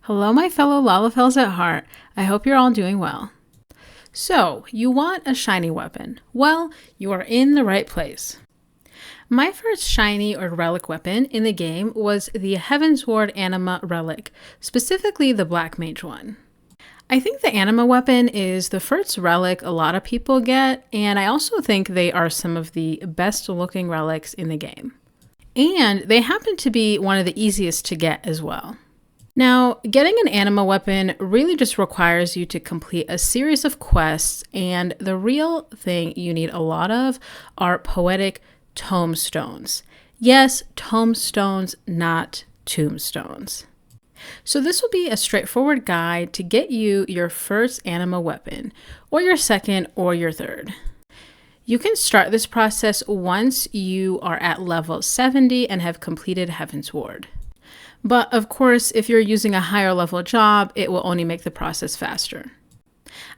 Hello, my fellow Lalafels at heart. I hope you're all doing well. So, you want a shiny weapon? Well, you are in the right place. My first shiny or relic weapon in the game was the Heavensward Anima Relic, specifically the Black Mage one. I think the Anima weapon is the first relic a lot of people get, and I also think they are some of the best looking relics in the game. And they happen to be one of the easiest to get as well. Now, getting an anima weapon really just requires you to complete a series of quests, and the real thing you need a lot of are poetic tomestones. Yes, tomestones, not tombstones. So this will be a straightforward guide to get you your first anima weapon, or your second or your third. You can start this process once you are at level 70 and have completed Heavensward. But of course, if you're using a higher level job, it will only make the process faster.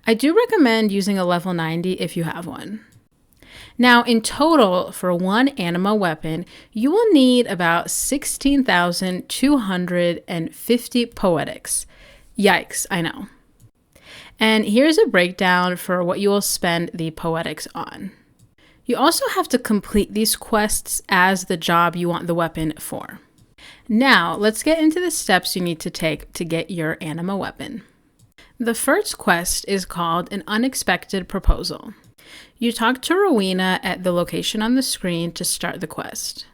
I do recommend using a level 90 if you have one. Now, in total, for one anima weapon, you will need about 16,250 poetics. Yikes, I know. And here's a breakdown for what you will spend the poetics on. You also have to complete these quests as the job you want the weapon for. Now, let's get into the steps you need to take to get your anima weapon. The first quest is called an unexpected proposal. You talk to Rowena at the location on the screen to start the quest.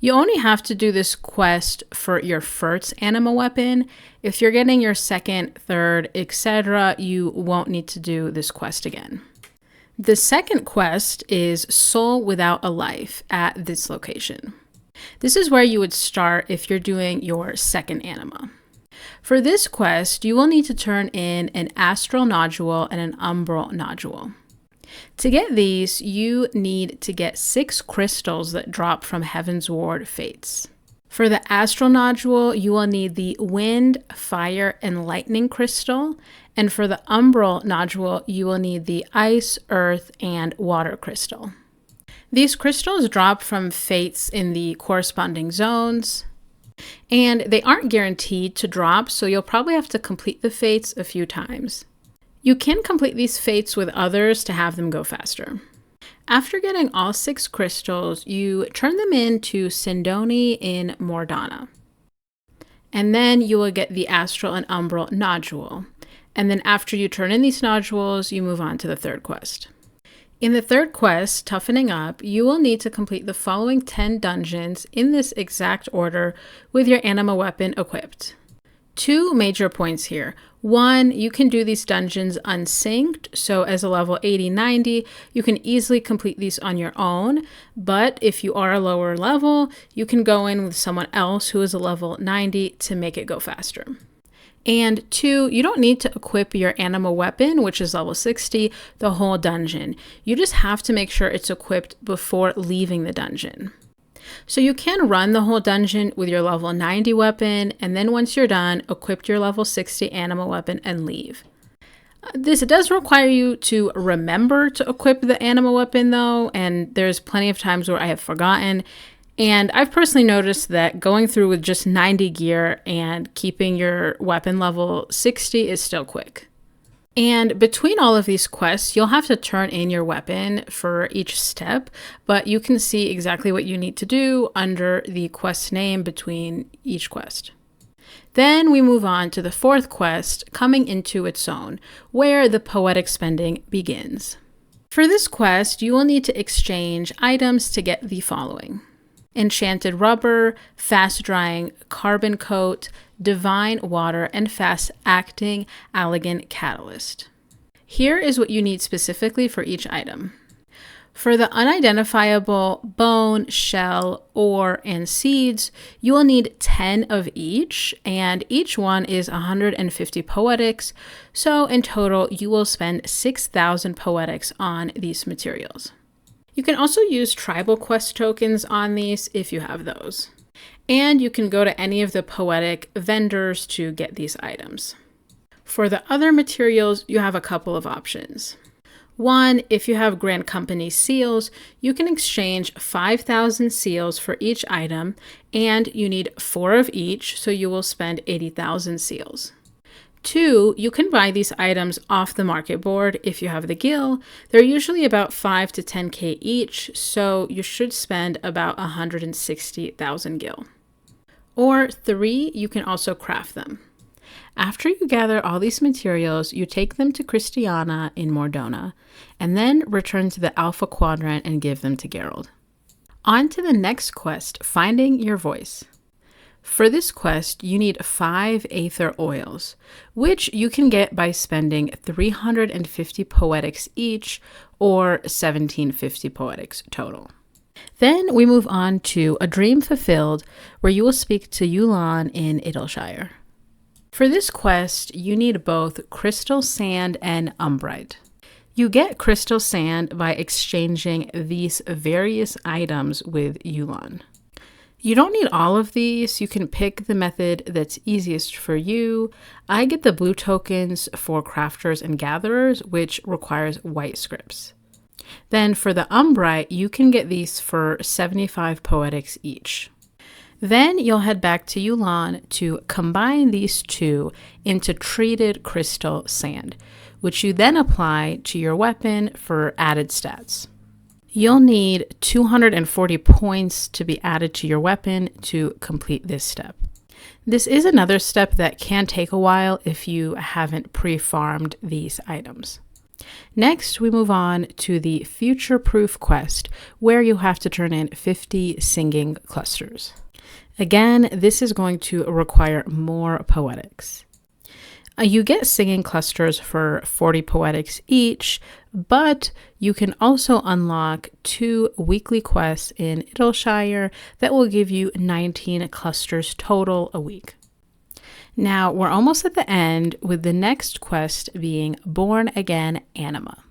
You only have to do this quest for your first anima weapon. If you're getting your second, third, etc., you won't need to do this quest again. The second quest is Soul Without a Life at this location. This is where you would start if you're doing your second anima. For this quest, you will need to turn in an astral nodule and an umbral nodule. To get these, you need to get 6 crystals that drop from Heavensward Fates. For the astral nodule, you will need the wind, fire, and lightning crystal. And for the umbral nodule, you will need the ice, earth, and water crystal. These crystals drop from fates in the corresponding zones, and they aren't guaranteed to drop, so you'll probably have to complete the fates a few times. You can complete these fates with others to have them go faster. After getting all 6 crystals, you turn them into Sindoni in Mordana. And then you will get the astral and umbral nodule. And then after you turn in these nodules, you move on to the third quest. In the third quest, Toughening Up, you will need to complete the following 10 dungeons in this exact order with your anima weapon equipped. 2 major points here. 1, you can do these dungeons unsynced, so as a level 80-90, you can easily complete these on your own, but if you are a lower level, you can go in with someone else who is a level 90 to make it go faster. And 2, you don't need to equip your anima weapon, which is level 60, the whole dungeon. You just have to make sure it's equipped before leaving the dungeon. So you can run the whole dungeon with your level 90 weapon, and then once you're done, equip your level 60 anima weapon and leave. This does require you to remember to equip the anima weapon though, and there's plenty of times where I have forgotten. And I've personally noticed that going through with just 90 gear and keeping your weapon level 60 is still quick. And between all of these quests, you'll have to turn in your weapon for each step, but you can see exactly what you need to do under the quest name between each quest. Then we move on to the fourth quest, Coming Into Its Own, where the poetic spending begins. For this quest, you will need to exchange items to get the following: enchanted rubber, fast drying carbon coat, divine water, and fast acting elegant catalyst. Here is what you need specifically for each item. For the unidentifiable bone, shell, ore, and seeds, you will need 10 of each, and each one is 150 poetics, so in total you will spend 6,000 poetics on these materials. You can also use tribal quest tokens on these if you have those. And you can go to any of the poetic vendors to get these items. For the other materials, you have a couple of options. One, if you have Grand Company seals, you can exchange 5,000 seals for each item, and you need 4 of each, so you will spend 80,000 seals. 2, you can buy these items off the market board if you have the gil. They're usually about 5 to 10k each, so you should spend about 160,000 gil. Or 3, you can also craft them. After you gather all these materials, you take them to Christiana in Mordona, and then return to the Alpha Quadrant and give them to Geralt. On to the next quest, Finding Your Voice. For this quest, you need 5 Aether Oils, which you can get by spending 350 Poetics each, or 1750 Poetics total. Then we move on to A Dream Fulfilled, where you will speak to Yulan in Idleshire. For this quest, you need both crystal sand and umbrite. You get crystal sand by exchanging these various items with Yulan. You don't need all of these. You can pick the method that's easiest for you. I get the blue tokens for crafters and gatherers, which requires white scripts. Then for the umbrite, you can get these for 75 Poetics each. Then you'll head back to Yulan to combine these two into treated crystal sand, which you then apply to your weapon for added stats. You'll need 240 points to be added to your weapon to complete this step. This is another step that can take a while if you haven't pre-farmed these items. Next, we move on to the Future Proof quest, where you have to turn in 50 singing clusters. Again, this is going to require more Poetics. You get singing clusters for 40 Poetics each, but you can also unlock 2 weekly quests in Idleshire that will give you 19 clusters total a week. Now, we're almost at the end, with the next quest being Born Again Anima.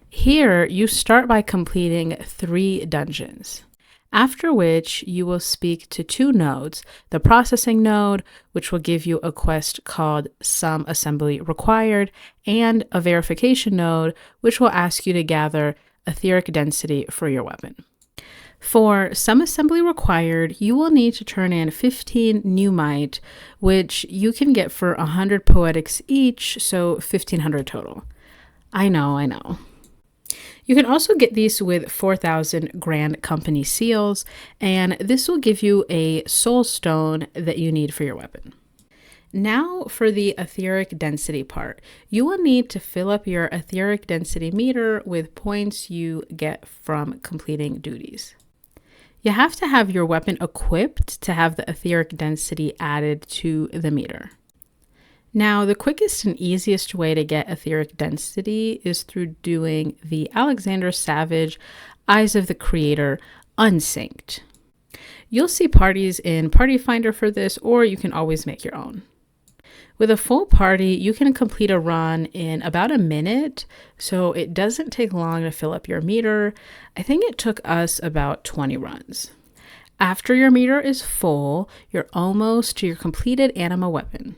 Here, you start by completing 3 dungeons, after which you will speak to 2 nodes, the processing node, which will give you a quest called Some Assembly Required, and a verification node, which will ask you to gather etheric density for your weapon. For Some Assembly Required, you will need to turn in 15 Newmite, which you can get for 100 Poetics each, so 1,500 total. I know. You can also get these with 4,000 Grand Company seals, and this will give you a soul stone that you need for your weapon. Now for the etheric density part. You will need to fill up your etheric density meter with points you get from completing duties. You have to have your weapon equipped to have the etheric density added to the meter. Now, the quickest and easiest way to get etheric density is through doing the Alexander Savage Eyes of the Creator unsynced. You'll see parties in Party Finder for this, or you can always make your own. With a full party, you can complete a run in about a minute, so it doesn't take long to fill up your meter. I think it took us about 20 runs. After your meter is full, you're almost to your completed anima weapon.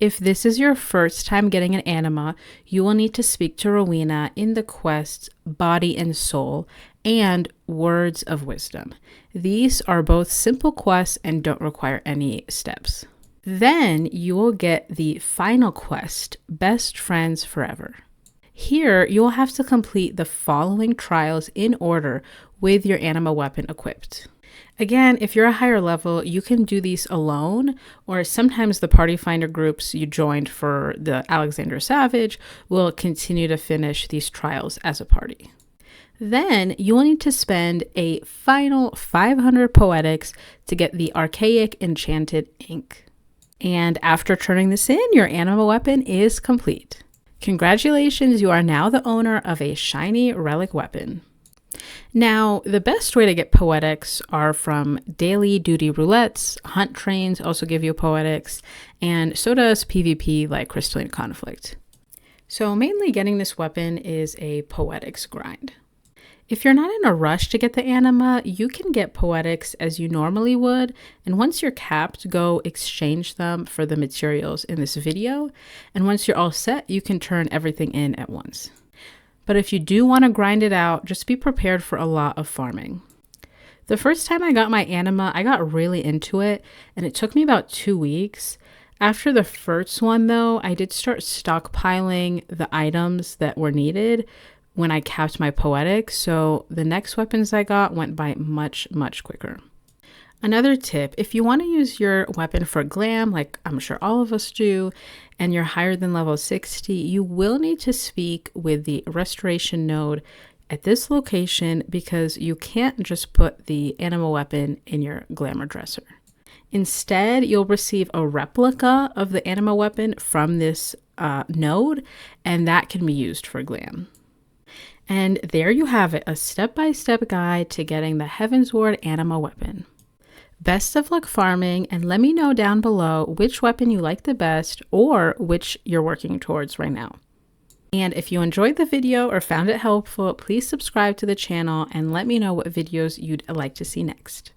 If this is your first time getting an anima, you will need to speak to Rowena in the quests Body and Soul and Words of Wisdom. These are both simple quests and don't require any steps. Then you will get the final quest, Best Friends Forever. Here, you will have to complete the following trials in order with your anima weapon equipped. Again, if you're a higher level, you can do these alone, or sometimes the Party Finder groups you joined for the Alexander Savage will continue to finish these trials as a party. Then you will need to spend a final 500 Poetics to get the Archaic Enchanted Ink. And after turning this in, your anima weapon is complete. Congratulations, you are now the owner of a shiny relic weapon. Now, the best way to get Poetics are from daily duty roulettes. Hunt trains also give you Poetics, and so does PvP like Crystalline Conflict. So mainly getting this weapon is a Poetics grind. If you're not in a rush to get the anima, you can get Poetics as you normally would, and once you're capped, go exchange them for the materials in this video, and once you're all set, you can turn everything in at once. But if you do want to grind it out, just be prepared for a lot of farming. The first time I got my anima, I got really into it, and it took me about 2 weeks. After the first one though, I did start stockpiling the items that were needed when I capped my poetics, so the next weapons I got went by much, much quicker. Another tip, if you want to use your weapon for glam, like I'm sure all of us do, and you're higher than level 60, you will need to speak with the restoration node at this location because you can't just put the anima weapon in your glamour dresser. Instead, you'll receive a replica of the anima weapon from this node, and that can be used for glam. And there you have it, a step-by-step guide to getting the Heavensward Anima Weapon. Best of luck farming, and let me know down below which weapon you like the best or which you're working towards right now. And if you enjoyed the video or found it helpful, please subscribe to the channel and let me know what videos you'd like to see next.